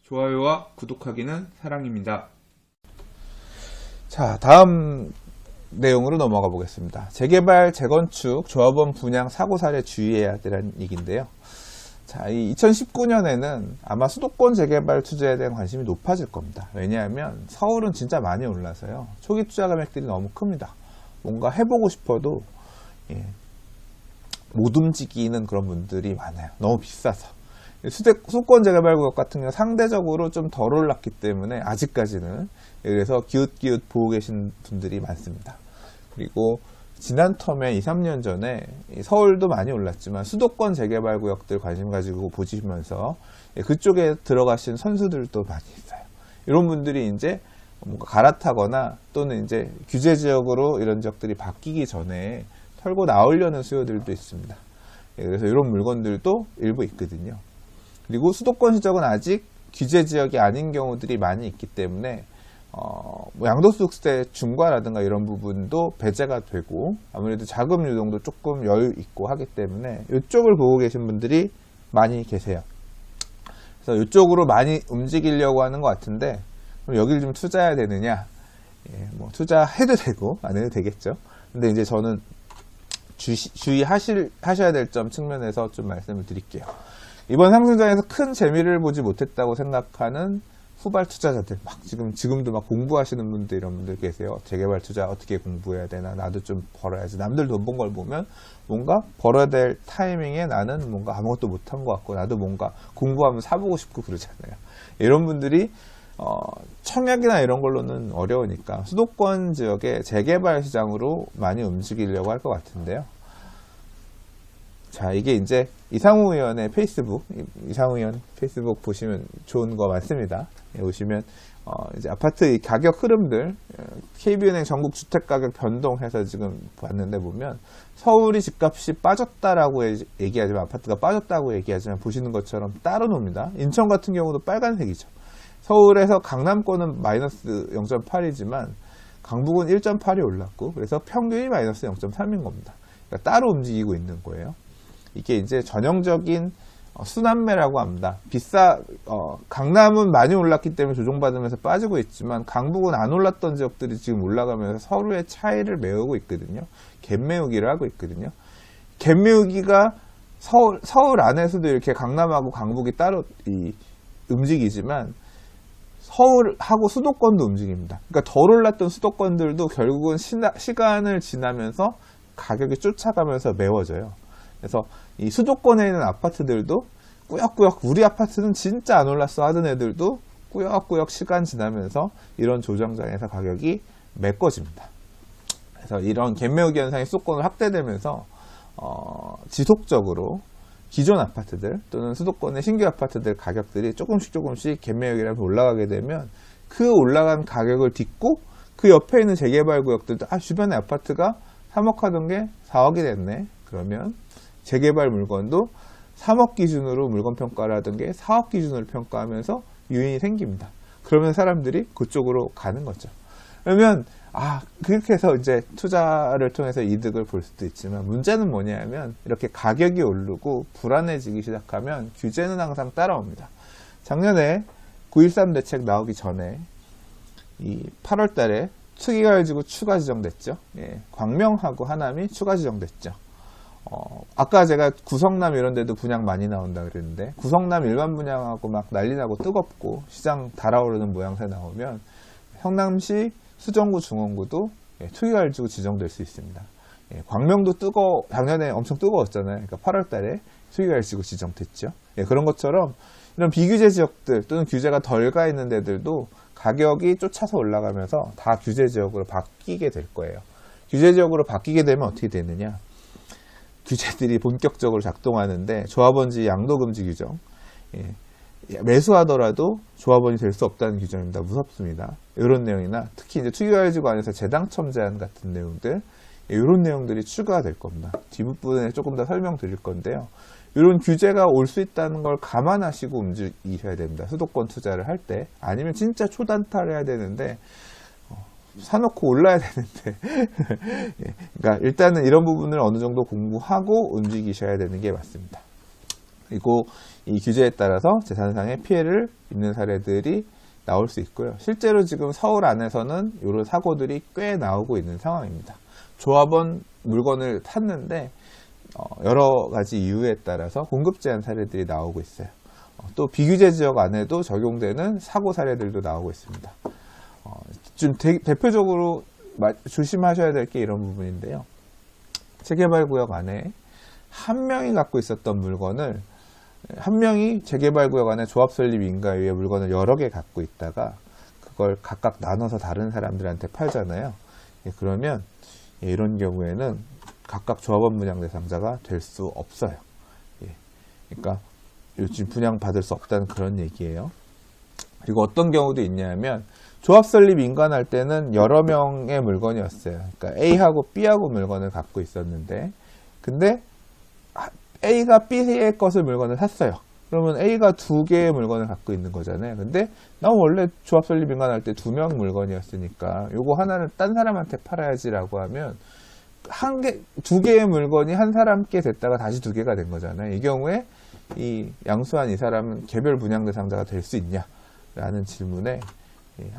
좋아요와 구독하기는 사랑입니다. 자, 다음 내용으로 넘어가 보겠습니다. 재개발, 재건축, 조합원 분양 사고 사례 주의해야 되는 얘기인데요. 자, 이 2019년에는 아마 수도권 재개발 투자에 대한 관심이 높아질 겁니다. 왜냐하면 서울은 진짜 많이 올라서요. 초기 투자 금액들이 너무 큽니다. 뭔가 해보고 싶어도 못 움직이는 그런 분들이 많아요. 너무 비싸서. 수도권 재개발구역 같은 경우 상대적으로 좀 덜 올랐기 때문에 아직까지는, 그래서 기웃기웃 보고 계신 분들이 많습니다. 그리고 지난 텀에 2, 3년 전에 서울도 많이 올랐지만 수도권 재개발구역들 관심 가지고 보시면서 그쪽에 들어가신 선수들도 많이 있어요. 이런 분들이 이제 뭔가 갈아타거나 또는 이제 규제 지역으로 이런 지역들이 바뀌기 전에 털고 나오려는 수요들도 있습니다. 그래서 이런 물건들도 일부 있거든요. 그리고 수도권 지역은 아직 규제 지역이 아닌 경우들이 많이 있기 때문에 뭐 양도소득세 중과라든가 이런 부분도 배제가 되고 아무래도 자금 유동도 조금 여유 있고 하기 때문에 이쪽을 보고 계신 분들이 많이 계세요. 그래서 이쪽으로 많이 움직이려고 하는 것 같은데 그럼 여기를 좀 투자해야 되느냐? 뭐 투자해도 되고 안 해도 되겠죠. 근데 이제 저는 주의하셔야 될 점 측면에서 좀 말씀을 드릴게요. 이번 상승장에서 큰 재미를 보지 못했다고 생각하는 후발 투자자들, 지금도 막 공부하시는 분들, 이런 분들 계세요. 재개발 투자 어떻게 공부해야 되나, 나도 좀 벌어야지. 남들 돈 번 걸 보면 뭔가 벌어야 될 타이밍에 나는 뭔가 아무것도 못한 것 같고, 나도 뭔가 공부하면 사보고 싶고 그러잖아요. 이런 분들이 청약이나 이런 걸로는 어려우니까 수도권 지역의 재개발 시장으로 많이 움직이려고 할 것 같은데요. 자, 이게 이제 이상우 의원의 페이스북, 이상우 의원 페이스북 보시면 좋은 거 많습니다. 보시면 이제 아파트 이 가격 흐름들, KB은행 전국 주택 가격 변동해서 지금 봤는데 보면 서울이 집값이 빠졌다라고 얘기하지만, 아파트가 빠졌다고 얘기하지만 보시는 것처럼 따로 놉니다. 인천 같은 경우도 빨간색이죠. 서울에서 강남권은 마이너스 0.8이지만 강북은 1.8이 올랐고, 그래서 평균이 마이너스 0.3인 겁니다. 그러니까 따로 움직이고 있는 거예요. 이게 이제 전형적인 순환매라고 합니다. 강남은 많이 올랐기 때문에 조정받으면서 빠지고 있지만 강북은 안 올랐던 지역들이 지금 올라가면서 서로의 차이를 메우고 있거든요. 갭 메우기를 하고 있거든요. 갭 메우기가 서울 안에서도 이렇게 강남하고 강북이 따로 움직이지만 서울하고 수도권도 움직입니다. 그러니까 덜 올랐던 수도권들도 결국은 시간을 지나면서 가격이 쫓아가면서 메워져요. 그래서 이 수도권에 있는 아파트들도 꾸역꾸역, 우리 아파트는 진짜 안 올랐어 하던 애들도 꾸역꾸역 시간 지나면서 이런 조정장에서 가격이 메꿔집니다. 그래서 이런 갭 메우기 현상이 수도권을 확대되면서 지속적으로 기존 아파트들 또는 수도권의 신규 아파트들 가격들이 조금씩 갭 메우기라면서 올라가게 되면 그 올라간 가격을 딛고 그 옆에 있는 재개발 구역들도 주변에 아파트가 3억 하던 게 4억이 됐네. 그러면 재개발 물건도 3억 기준으로 물건 평가를 하던 게 4억 기준으로 평가하면서 유인이 생깁니다. 그러면 사람들이 그쪽으로 가는 거죠. 그러면 그렇게 해서 이제 투자를 통해서 이득을 볼 수도 있지만, 문제는 뭐냐면 이렇게 가격이 오르고 불안해지기 시작하면 규제는 항상 따라옵니다. 작년에 9.13 대책 나오기 전에 이 8월 달에 투기가해지고 추가 지정됐죠. 광명하고 하남이 추가 지정됐죠. 아까 제가 구성남 이런 데도 분양 많이 나온다 그랬는데, 구성남 일반 분양하고 막 난리 나고 뜨겁고 시장 달아오르는 모양새 나오면 성남시 수정구 중원구도 투기가해지고 지정될 수 있습니다. 광명도 작년에 엄청 뜨거웠잖아요. 그러니까 8월 달에 투기가해지고 지정됐죠. 그런 것처럼 이런 비규제 지역들 또는 규제가 덜 가 있는 데들도 가격이 쫓아서 올라가면서 다 규제 지역으로 바뀌게 될 거예요. 규제 지역으로 바뀌게 되면 어떻게 되느냐? 규제들이 본격적으로 작동하는데, 조합원지 양도금지 규정, 매수하더라도 조합원이 될 수 없다는 규정입니다. 무섭습니다. 이런 내용이나 특히 이제 투기가해지고 안에서 재당첨 제한 같은 내용들, 이런 내용들이 추가가 될 겁니다. 뒷부분에 조금 더 설명드릴 건데요. 이런 규제가 올 수 있다는 걸 감안하시고 움직이셔야 됩니다. 수도권 투자를 할 때. 아니면 진짜 초단타를 해야 되는데 사놓고 올라야 되는데 그러니까 일단은 이런 부분을 어느 정도 공부하고 움직이셔야 되는 게 맞습니다. 그리고 이 규제에 따라서 재산상의 피해를 입는 사례들이 나올 수 있고요. 실제로 지금 서울 안에서는 이런 사고들이 꽤 나오고 있는 상황입니다. 조합원 물건을 샀는데 여러 가지 이유에 따라서 공급 제한 사례들이 나오고 있어요. 또 비규제 지역 안에도 적용되는 사고 사례들도 나오고 있습니다. 좀 대표적으로 조심하셔야 될 게 이런 부분인데요. 재개발 구역 안에 한 명이 갖고 있었던 물건을 한 명이 재개발 구역 안에 조합 설립 인가에 물건을 여러 개 갖고 있다가 그걸 각각 나눠서 다른 사람들한테 팔잖아요. 그러면 이런 경우에는 각각 조합원 분양 대상자가 될 수 없어요. 그러니까 요즘 분양 받을 수 없다는 그런 얘기예요. 그리고 어떤 경우도 있냐면 조합 설립 인가할 때는 여러 명의 물건이었어요. 그러니까 A하고 B하고 물건을 갖고 있었는데 근데 A가 B의 것을 물건을 샀어요. 그러면 A가 두 개의 물건을 갖고 있는 거잖아요. 근데 나 원래 조합 설립 인가할 때 두 명 물건이었으니까 요거 하나는 딴 사람한테 팔아야지라고 하면 두 개의 물건이 한 사람께 됐다가 다시 두 개가 된 거잖아요. 이 경우에 이 양수한 이 사람은 개별 분양 대상자가 될 수 있냐라는 질문에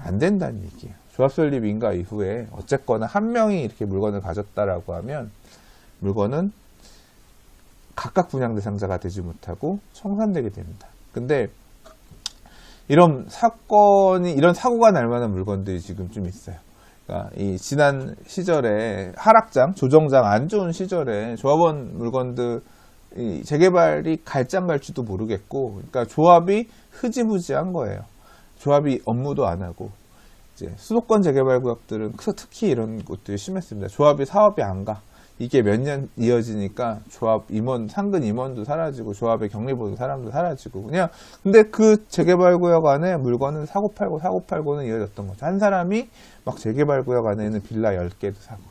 안 된다는 얘기예요. 조합 설립 인가 이후에 어쨌거나 한 명이 이렇게 물건을 가졌다라고 하면 물건은 각각 분양 대상자가 되지 못하고 청산되게 됩니다. 근데 이런 사고가 날 만한 물건들이 지금 좀 있어요. 그러니까 이 지난 시절에 하락장, 조정장 안 좋은 시절에 조합원 물건들 재개발이 갈장 갈지도 모르겠고, 그러니까 조합이 흐지부지한 거예요. 조합이 업무도 안 하고, 이제 수도권 재개발 구역들은 특히 이런 것들이 심했습니다. 조합이 사업이 안 가. 이게 몇 년 이어지니까 조합 임원, 상근 임원도 사라지고 조합의 격리 보는 사람도 사라지고 그냥 근데 그 재개발 구역 안에 물건은 사고 팔고는 이어졌던 거죠. 한 사람이 막 재개발 구역 안에 있는 빌라 10개도 사고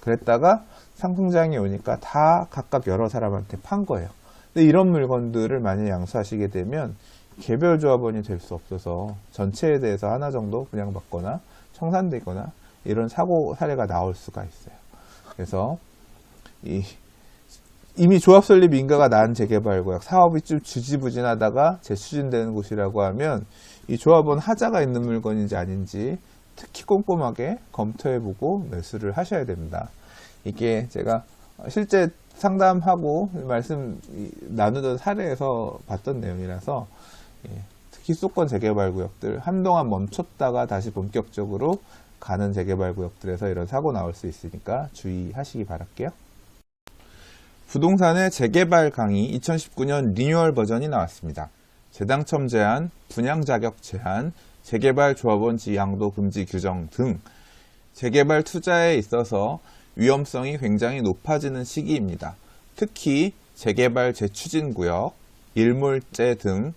그랬다가 상승장이 오니까 다 각각 여러 사람한테 판 거예요. 근데 이런 물건들을 만약에 양수하시게 되면 개별 조합원이 될 수 없어서 전체에 대해서 하나 정도 분양받거나 청산되거나 이런 사고 사례가 나올 수가 있어요. 그래서 이미 조합 설립 인가가 난 재개발 구역 사업이 좀 지지부진하다가 재추진되는 곳이라고 하면 이 조합원 하자가 있는 물건인지 아닌지 특히 꼼꼼하게 검토해보고 매수를 하셔야 됩니다. 이게 제가 실제 상담하고 말씀 나누던 사례에서 봤던 내용이라서 특히 수도권 재개발 구역들 한동안 멈췄다가 다시 본격적으로 가는 재개발 구역들에서 이런 사고 나올 수 있으니까 주의하시기 바랄게요. 부동산의 재개발 강의 2019년 리뉴얼 버전이 나왔습니다. 재당첨 제한, 분양 자격 제한, 재개발 조합원 지양도 금지 규정 등 재개발 투자에 있어서 위험성이 굉장히 높아지는 시기입니다. 특히 재개발 재추진 구역, 일몰제 등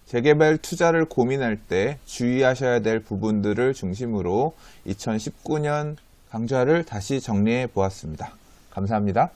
재개발 투자를 고민할 때 주의하셔야 될 부분들을 중심으로 2019년 강좌를 다시 정리해 보았습니다. 감사합니다.